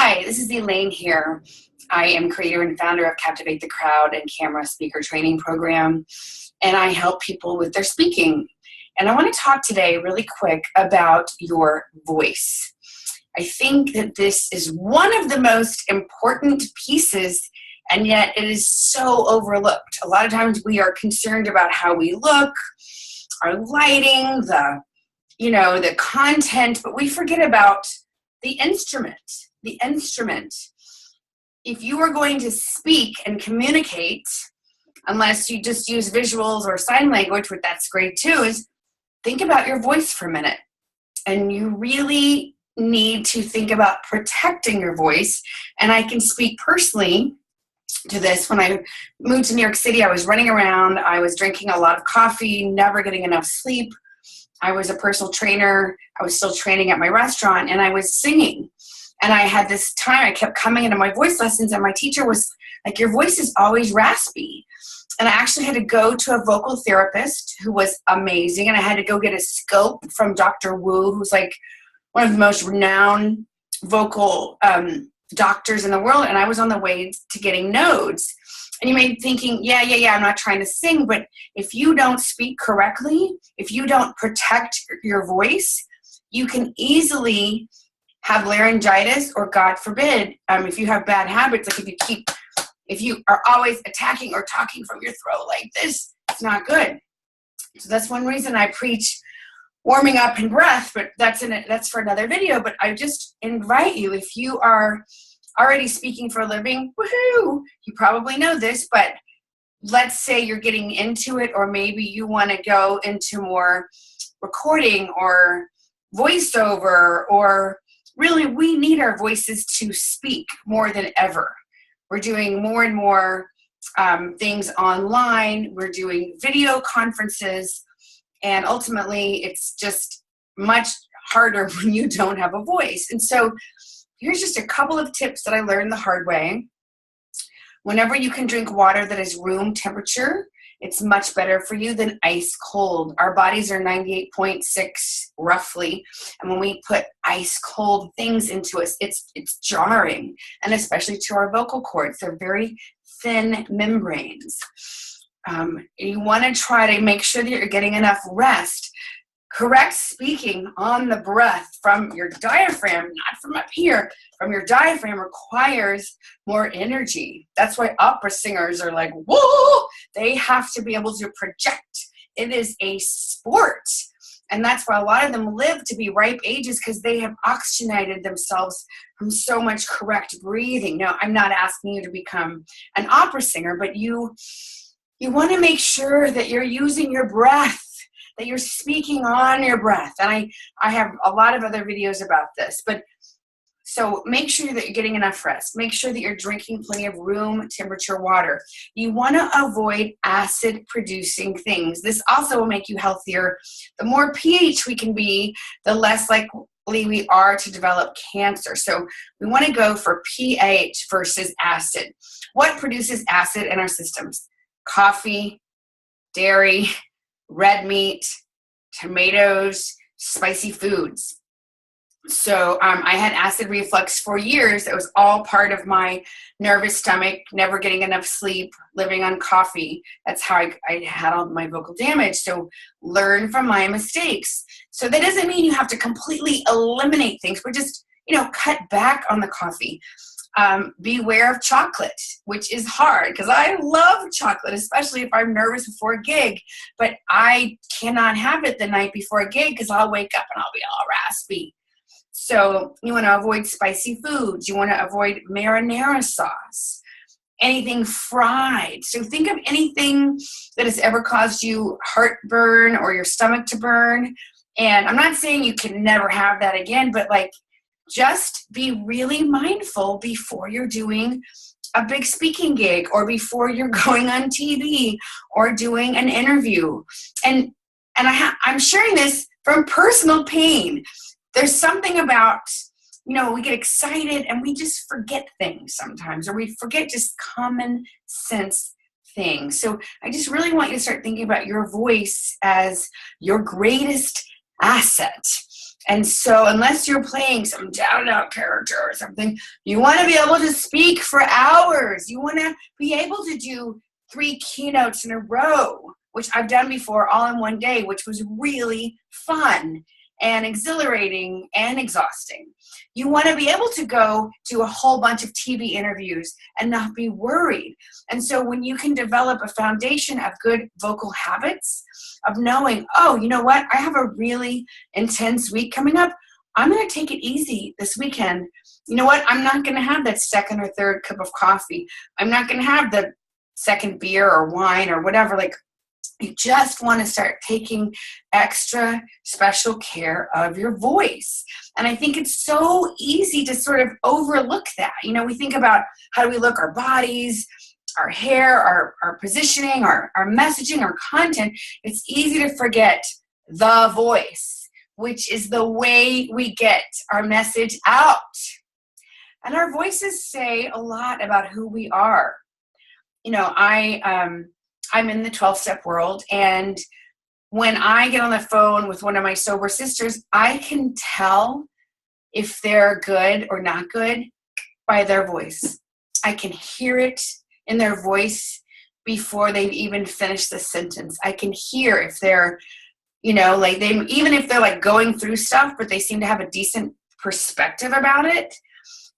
Hi, this is Elaine here. I am creator and founder of Captivate the Crowd and Camera Speaker Training Program, and I help people with their speaking. And I want to talk today really quick about your voice. I think that this is one of the most important pieces, and yet it is so overlooked. A lot of times we are concerned about how we look, our lighting, the content, but we forget about the instrument. The instrument. If you are going to speak and communicate, unless you just use visuals or sign language, which that's great too, is think about your voice for a minute. And you really need to think about protecting your voice. And I can speak personally to this. When I moved to New York City, I was running around, I was drinking a lot of coffee, never getting enough sleep. I was a personal trainer. I was still training at my restaurant, and I was singing. And I had this time, I kept coming into my voice lessons, and my teacher was like, your voice is always raspy. And I actually had to go to a vocal therapist who was amazing, and I had to go get a scope from Dr. Wu, who's like one of the most renowned vocal doctors in the world, and I was on the way to getting nodes. And you may be thinking, yeah, I'm not trying to sing, but if you don't speak correctly, if you don't protect your voice, you can easily have laryngitis, or God forbid, if you have bad habits, like if you are always attacking or talking from your throat like this, it's not good. So that's one reason I preach warming up and breath, but that's for another video. But I just invite you, if you are already speaking for a living, woohoo, you probably know this, but let's say you're getting into it, or maybe you want to go into more recording or voiceover, or really, we need our voices to speak more than ever. We're doing more and more things online. We're doing video conferences, and ultimately, it's just much harder when you don't have a voice. And so here's just a couple of tips that I learned the hard way. Whenever you can drink water that is room temperature, it's much better for you than ice cold. Our bodies are 98.6 roughly. And when we put ice cold things into us, it's jarring. And especially to our vocal cords, they're very thin membranes. You want to try to make sure that you're getting enough rest. Correct speaking on the breath from your diaphragm, not from up here, from your diaphragm requires more energy. That's why opera singers are like, whoa, they have to be able to project. It is a sport. And that's why a lot of them live to be ripe ages, because they have oxygenated themselves from so much correct breathing. Now, I'm not asking you to become an opera singer, but you want to make sure that you're using your breath, that you're speaking on your breath. And I have a lot of other videos about this, but so make sure that you're getting enough rest. Make sure that you're drinking plenty of room temperature water. You want to avoid acid producing things. This also will make you healthier. The more pH we can be, the less likely we are to develop cancer. So we want to go for pH versus acid. What produces acid in our systems? Coffee, dairy, red meat, tomatoes, spicy foods. So I had acid reflux for years. It was all part of my nervous stomach, never getting enough sleep, living on coffee. That's how I had all my vocal damage. So learn from my mistakes. So that doesn't mean you have to completely eliminate things, but just, cut back on the coffee. Beware of chocolate, which is hard because I love chocolate, especially if I'm nervous before a gig, but I cannot have it the night before a gig because I'll wake up and I'll be all raspy. So you want to avoid spicy foods. You want to avoid marinara sauce, anything fried. So think of anything that has ever caused you heartburn or your stomach to burn. And I'm not saying you can never have that again, but just be really mindful before you're doing a big speaking gig, or before you're going on TV or doing an interview. And I'm sharing this from personal pain. There's something about, we get excited and we just forget things sometimes, or we forget just common sense things. So I just really want you to start thinking about your voice as your greatest asset. And so unless you're playing some down-and-out character or something, you want to be able to speak for hours. You want to be able to do 3 keynotes in a row, which I've done before all in one day, which was really fun and exhilarating and exhausting. You want to be able to go to a whole bunch of TV interviews and not be worried. And so when you can develop a foundation of good vocal habits, of knowing, oh, you know what, I have a really intense week coming up. I'm going to take it easy this weekend. You know what, I'm not going to have that second or third cup of coffee. I'm not going to have the second beer or wine or whatever. Like, you just want to start taking extra special care of your voice. And I think it's so easy to sort of overlook that. You know, we think about how do we look, our bodies, our hair, our positioning, our messaging, our content. It's easy to forget the voice, which is the way we get our message out. And our voices say a lot about who we are. You know, I'm in the 12-step world, and when I get on the phone with one of my sober sisters, I can tell if they're good or not good by their voice. I can hear it in their voice before they've even finished the sentence. I can hear if they're, you know, like even if they're like going through stuff, but they seem to have a decent perspective about it.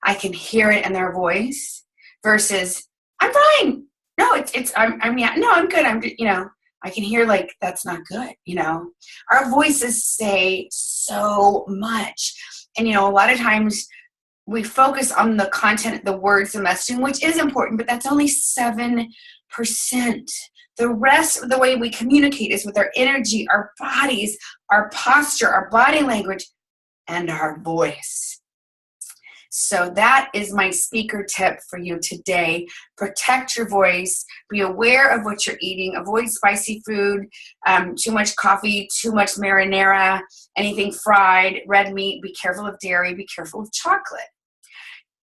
I can hear it in their voice versus, I'm fine. No, I'm good. You know, I can hear like, that's not good. You know, our voices say so much. And, you know, a lot of times we focus on the content, the words, the messaging, which is important, but that's only 7%. The rest of the way we communicate is with our energy, our bodies, our posture, our body language, and our voice. So that is my speaker tip for you today. Protect your voice. Be aware of what you're eating. Avoid spicy food, too much coffee, too much marinara, anything fried, red meat. Be careful of dairy. Be careful of chocolate.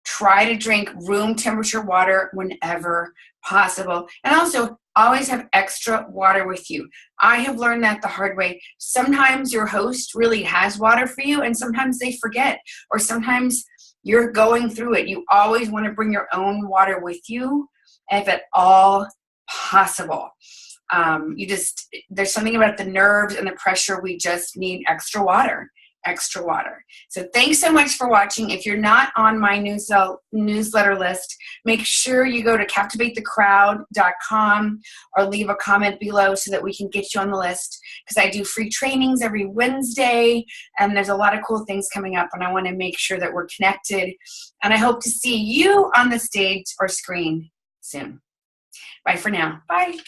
Try to drink room temperature water whenever possible. And also, always have extra water with you. I have learned that the hard way. Sometimes your host really has water for you, and sometimes they forget, or sometimes you're going through it. You always want to bring your own water with you, if at all possible. There's something about the nerves and the pressure. We just need extra water. So thanks so much for watching. If you're not on my newsletter list, make sure you go to captivatethecrowd.com or leave a comment below so that we can get you on the list, because I do free trainings every Wednesday, and there's a lot of cool things coming up, and I want to make sure that we're connected. And I hope to see you on the stage or screen soon. Bye for now. Bye.